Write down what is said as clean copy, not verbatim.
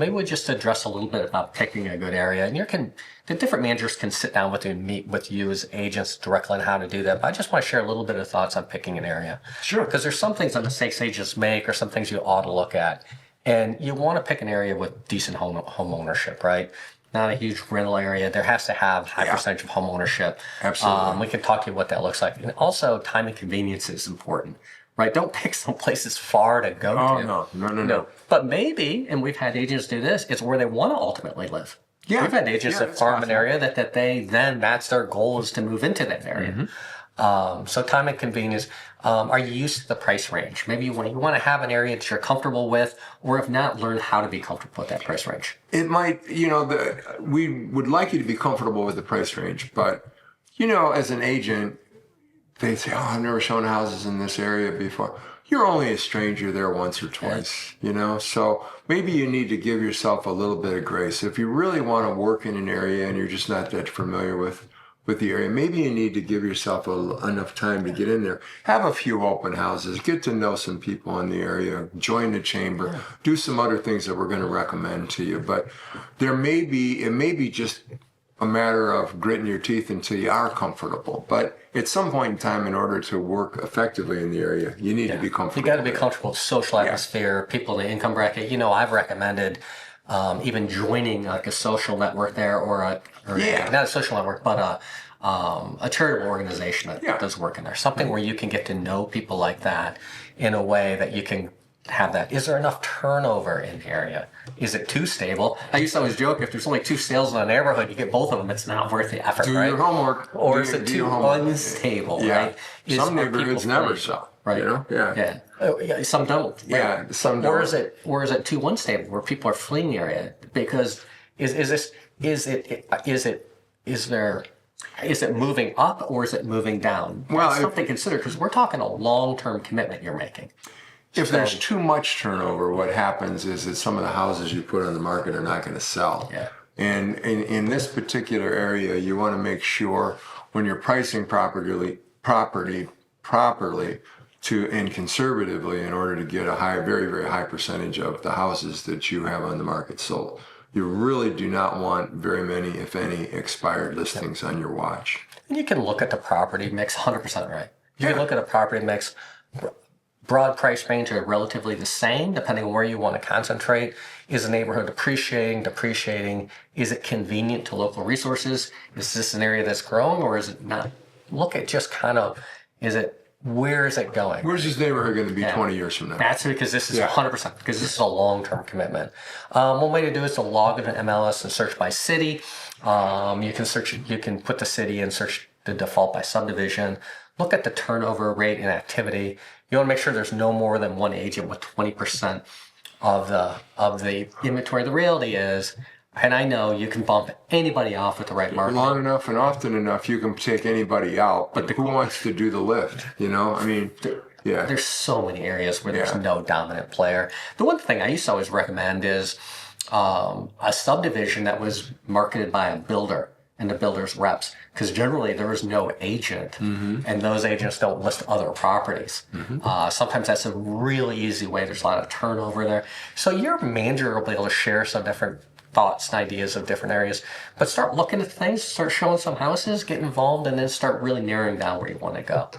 maybe we just address a little bit about picking a good area. And the different managers can sit down with you and meet with you as agents directly on how to do that. But I just want to share a little bit of thoughts on picking an area. Sure. Because there's some things that mistakes agents make or some things you ought to look at. And you want to pick an area with decent home ownership, right? Not a huge rental area. There has to have high percentage of home ownership. Absolutely. We can talk to you what that looks like. And also, time and convenience is important, right? Don't pick some places far to go to. No. But maybe, and we've had agents do this, it's where they want to ultimately live. Yeah. We've had agents that farm an area that they then, that's their goal is to move into that area. So time and convenience. Are you used to the price range? Maybe you want to have an area that you're comfortable with, or if not, learn how to be comfortable with that price range. It might, we would like you to be comfortable with the price range, but, as an agent, they say, I've never shown houses in this area before. You're only a stranger there once or twice, so maybe you need to give yourself a little bit of grace. If you really want to work in an area and you're just not that familiar with the area, maybe you need to give yourself enough time to get in there. Have a few open houses, get to know some people in the area, join the chamber, do some other things that we're going to recommend to you. But it may be just a matter of gritting your teeth until you are comfortable. But at some point in time, in order to work effectively in the area, you need to be comfortable. You got to be comfortable with social atmosphere, people in the income bracket. I've recommended even joining like a social network there, not a social network, but a charitable organization that does work in there. Something where you can get to know people like that in a way that you can have that. Is there enough turnover in the area? Is it too stable? I used to always joke, if there's only 2 sales in a neighborhood, you get both of them, it's not worth the effort, Do right? your homework. Or is it too unstable, right? Some neighborhoods never sell. Right. Some don't. Right? Yeah. Some don't. Or is it too unstable where people are fleeing the area? Because is it moving up or is it moving down? Well, that's something to consider because we're talking a long-term commitment you're making. If there's too much turnover, what happens is that some of the houses you put on the market are not going to sell. Yeah. And in this particular area, you want to make sure when you're pricing property properly and conservatively in order to get a very, very high percentage of the houses that you have on the market sold. You really do not want very many, if any, expired listings on your watch. And you can look at the property mix 100% right. You can look at a property mix. Broad price range are relatively the same depending on where you want to concentrate. Is the neighborhood appreciating, depreciating? Is it convenient to local resources? Is this an area that's growing or is it not? Look at just where is it going? Where's this neighborhood going to be 20 years from now? That's because this is 100%, because this is a long-term commitment. One way to do it is to log into MLS and search by city. You can put the city and search the default by subdivision. Look at the turnover rate and activity. You want to make sure there's no more than one agent with 20% of the inventory. The reality is, and I know you can bump anybody off with the right market. Long enough and often enough, you can take anybody out. But who wants to do the lift? There's so many areas where there's no dominant player. The one thing I used to always recommend is a subdivision that was marketed by a builder and the builder's reps, because generally there is no agent, and those agents don't list other properties. Sometimes that's a really easy way. There's a lot of turnover there. So your manager will be able to share some different thoughts and ideas of different areas, but start looking at things, start showing some houses, get involved, and then start really narrowing down where you want to go.